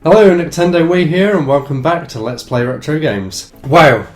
Hello, Nintendo Wii here, and welcome back to Let's Play Retro Games. Wow,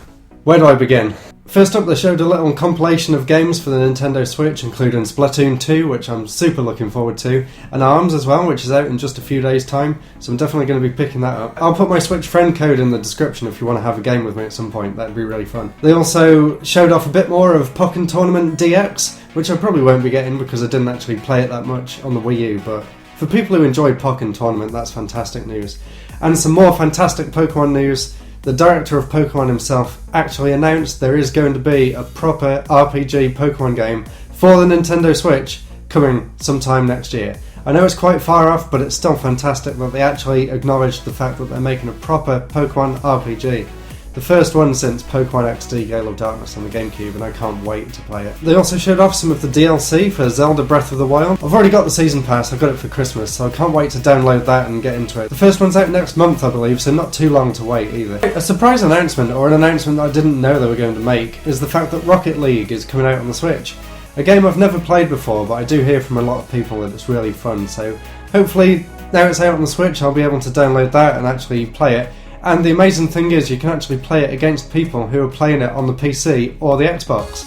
where do I begin? First up, they showed a little compilation of games for the Nintendo Switch, including Splatoon 2, which I'm super looking forward to, and ARMS as well, which is out in just a few days' time, so I'm definitely going to be picking that up. I'll put my Switch friend code in the description if you want to have a game with me at some point. That'd be really fun. They also showed off a bit more of Pokken Tournament DX, which I probably won't be getting because I didn't actually play it that much on the Wii U, but for people who enjoy Pokken Tournament, that's fantastic news. And some more fantastic Pokemon news. The director of Pokemon himself actually announced there is going to be a proper RPG Pokemon game for the Nintendo Switch coming sometime next year. I know it's quite far off, but it's still fantastic that they actually acknowledged the fact that they're making a proper Pokemon RPG. The first one since Pokemon XD Gale of Darkness on the GameCube, and I can't wait to play it. They also showed off some of the DLC for Zelda Breath of the Wild. I've already got the Season Pass, I got it for Christmas, so I can't wait to download that and get into it. The first one's out next month, I believe, so not too long to wait either. A surprise announcement, or an announcement that I didn't know they were going to make, is the fact that Rocket League is coming out on the Switch. A game I've never played before, but I do hear from a lot of people that it's really fun, so hopefully now it's out on the Switch I'll be able to download that and actually play it. And the amazing thing is you can actually play it against people who are playing it on the PC or the Xbox.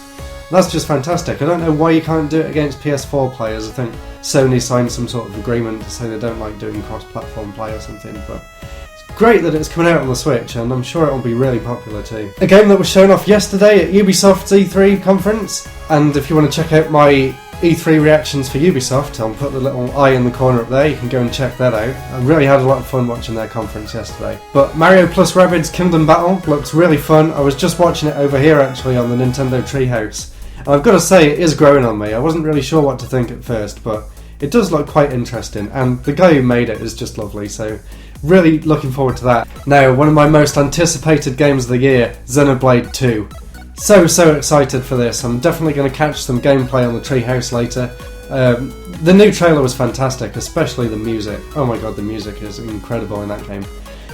That's just fantastic. I don't know why you can't do it against PS4 players. I think Sony signed some sort of agreement to say they don't like doing cross-platform play or something, but it's great that it's coming out on the Switch, and I'm sure it'll be really popular too. A game that was shown off yesterday at Ubisoft's E3 conference, and if you want to check out my E3 reactions for Ubisoft, I'll put the little eye in the corner up there, you can go and check that out. I really had a lot of fun watching their conference yesterday. But Mario plus Rabbids Kingdom Battle looks really fun. I was just watching it over here actually on the Nintendo Treehouse. And I've got to say, it is growing on me. I wasn't really sure what to think at first, but it does look quite interesting, and the guy who made it is just lovely, so really looking forward to that. Now, one of my most anticipated games of the year, Xenoblade 2. So excited for this. I'm definitely going to catch some gameplay on the Treehouse later. The new trailer was fantastic, especially the music. Oh my god, the music is incredible in that game.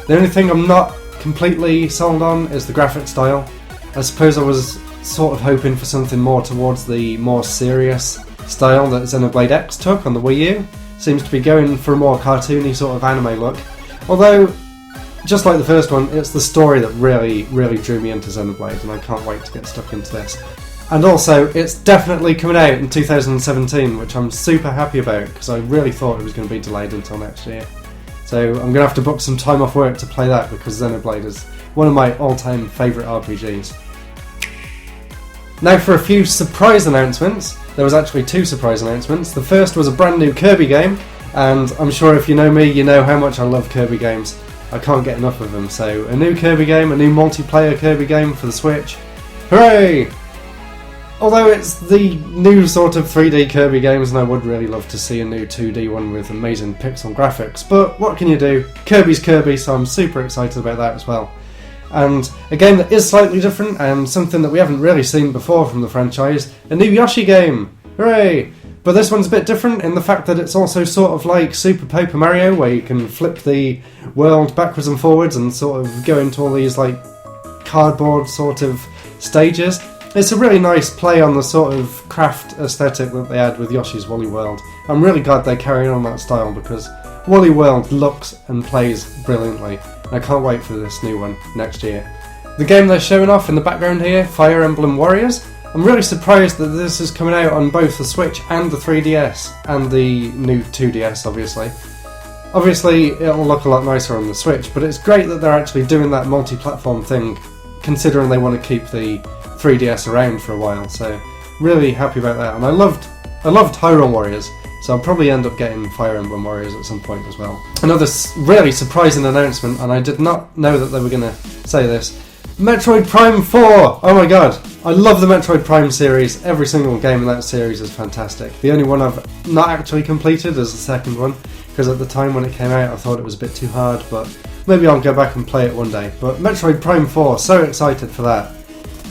The only thing I'm not completely sold on is the graphic style. I suppose I was sort of hoping for something more towards the more serious style that Xenoblade X took on the Wii U. Seems to be going for a more cartoony sort of anime look. Although, just like the first one, it's the story that really drew me into Xenoblade, and I can't wait to get stuck into this. And also, it's definitely coming out in 2017, which I'm super happy about, because I really thought it was going to be delayed until next year. So I'm going to have to book some time off work to play that, because Xenoblade is one of my all-time favourite RPGs. Now for a few surprise announcements. There was actually two surprise announcements. The first was a brand new Kirby game, and I'm sure if you know me, you know how much I love Kirby games. I can't get enough of them, so a new Kirby game, a new multiplayer Kirby game for the Switch. Hooray! Although it's the new sort of 3D Kirby games, and I would really love to see a new 2D one with amazing pixel graphics, but what can you do? Kirby's Kirby, so I'm super excited about that as well. And a game that is slightly different, and something that we haven't really seen before from the franchise, a new Yoshi game! Hooray! But this one's a bit different in the fact that it's also sort of like Super Paper Mario, where you can flip the world backwards and forwards and sort of go into all these like cardboard sort of stages. It's a really nice play on the sort of craft aesthetic that they had with Yoshi's Woolly World. I'm really glad they're carrying on that style, because Woolly World looks and plays brilliantly. And I can't wait for this new one next year. The game they're showing off in the background here, Fire Emblem Warriors. I'm really surprised that this is coming out on both the Switch and the 3DS, and the new 2DS obviously. Obviously it'll look a lot nicer on the Switch, but it's great that they're actually doing that multi-platform thing, considering they want to keep the 3DS around for a while, so really happy about that. And I loved Hyrule Warriors, so I'll probably end up getting Fire Emblem Warriors at some point as well. Another really surprising announcement, and I did not know that they were going to say this. Metroid Prime 4! Oh my god, I love the Metroid Prime series. Every single game in that series is fantastic. The only one I've not actually completed is the second one, because at the time when it came out I thought it was a bit too hard, but maybe I'll go back and play it one day. But Metroid Prime 4, so excited for that.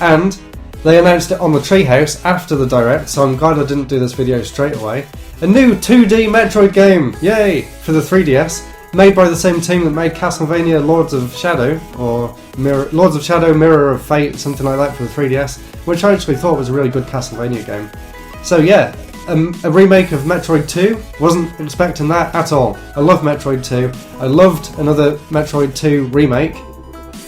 And they announced it on the Treehouse after the Direct, so I'm glad I didn't do this video straight away. A new 2D Metroid game, yay, for the 3DS. Made by the same team that made Castlevania Lords of Shadow, or Lords of Shadow Mirror of Fate, something like that for the 3DS, which I actually thought was a really good Castlevania game. So yeah, a remake of Metroid 2. Wasn't expecting that at all. I love Metroid 2. I loved another Metroid 2 remake,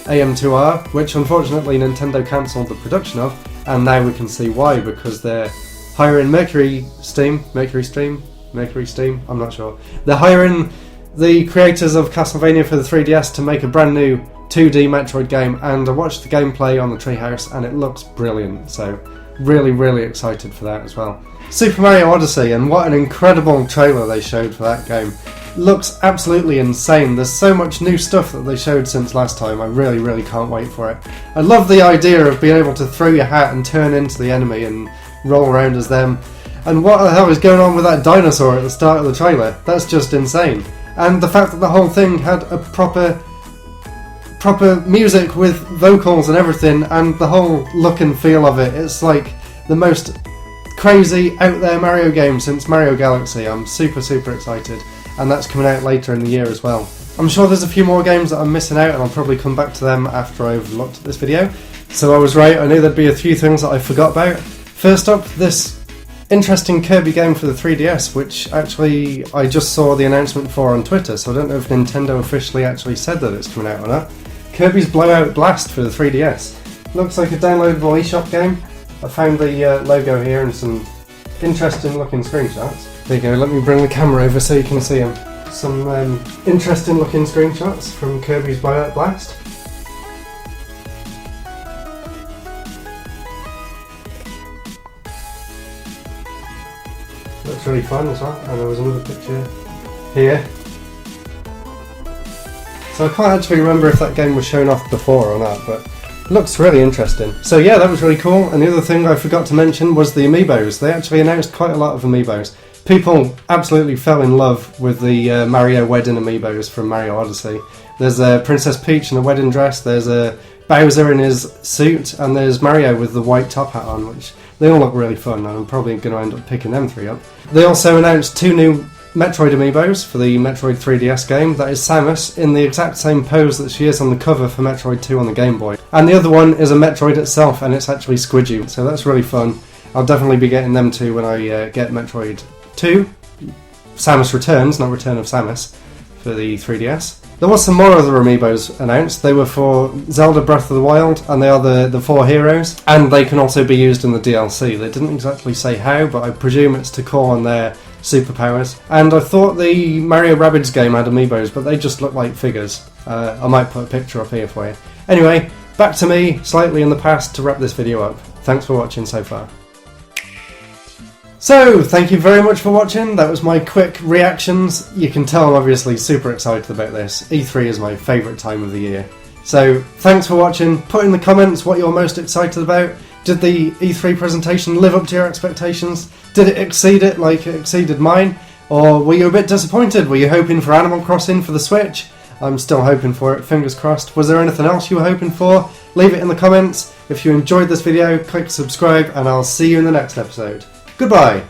AM2R, which unfortunately Nintendo cancelled the production of, and now we can see why, because they're hiring Mercury Steam, I'm not sure. They're hiring the creators of Castlevania for the 3DS to make a brand new 2D Metroid game, and I watched the gameplay on the Treehouse and it looks brilliant, so really excited for that as well. Super Mario Odyssey, and what an incredible trailer they showed for that game. Looks absolutely insane. There's so much new stuff that they showed since last time. I really can't wait for it. I love the idea of being able to throw your hat and turn into the enemy and roll around as them. And what the hell is going on with that dinosaur at the start of the trailer? That's just insane. And the fact that the whole thing had a proper music with vocals and everything, and the whole look and feel of it. It's like the most crazy out there Mario game since Mario Galaxy. I'm super excited, and that's coming out later in the year as well. I'm sure there's a few more games that I'm missing out, and I'll probably come back to them after I've looked at this video. So I was right, I knew there'd be a few things that I forgot about. First up, this interesting Kirby game for the 3DS, which actually I just saw the announcement for on Twitter, so I don't know if Nintendo officially actually said that it's coming out or not. Kirby's Blowout Blast for the 3DS. Looks like a downloadable eShop game. I found the logo here and some interesting looking screenshots. There you go, let me bring the camera over so you can see them. Some interesting looking screenshots from Kirby's Blowout Blast. Looks really fun as well, and there was another picture here. So I can't actually remember if that game was shown off before or not, but it looks really interesting. So yeah, that was really cool, and the other thing I forgot to mention was the amiibos. They actually announced quite a lot of amiibos. People absolutely fell in love with the Mario wedding amiibos from Mario Odyssey. There's a Princess Peach in a wedding dress, there's a Bowser in his suit, and there's Mario with the white top hat on, which they all look really fun, and I'm probably going to end up picking them three up. They also announced 2 new Metroid amiibos for the Metroid 3DS game. That is Samus in the exact same pose that she is on the cover for Metroid 2 on the Game Boy. And the other one is a Metroid itself, and it's actually Squidgy, so that's really fun. I'll definitely be getting them too when I get Metroid 2. Samus Returns, not Return of Samus, for the 3DS. There was some more other amiibos announced. They were for Zelda Breath of the Wild, and they are the 4 heroes, and they can also be used in the DLC. They didn't exactly say how, but I presume it's to call on their superpowers. And I thought the Mario Rabbids game had amiibos, but they just look like figures. I might put a picture up here for you. Anyway, back to me, slightly in the past, to wrap this video up. Thanks for watching so far. So, thank you very much for watching. That was my quick reactions. You can tell I'm obviously super excited about this. E3 is my favourite time of the year. So, thanks for watching. Put in the comments what you're most excited about. Did the E3 presentation live up to your expectations? Did it exceed it like it exceeded mine? Or were you a bit disappointed? Were you hoping for Animal Crossing for the Switch? I'm still hoping for it, fingers crossed. Was there anything else you were hoping for? Leave it in the comments. If you enjoyed this video, click subscribe, and I'll see you in the next episode. Goodbye!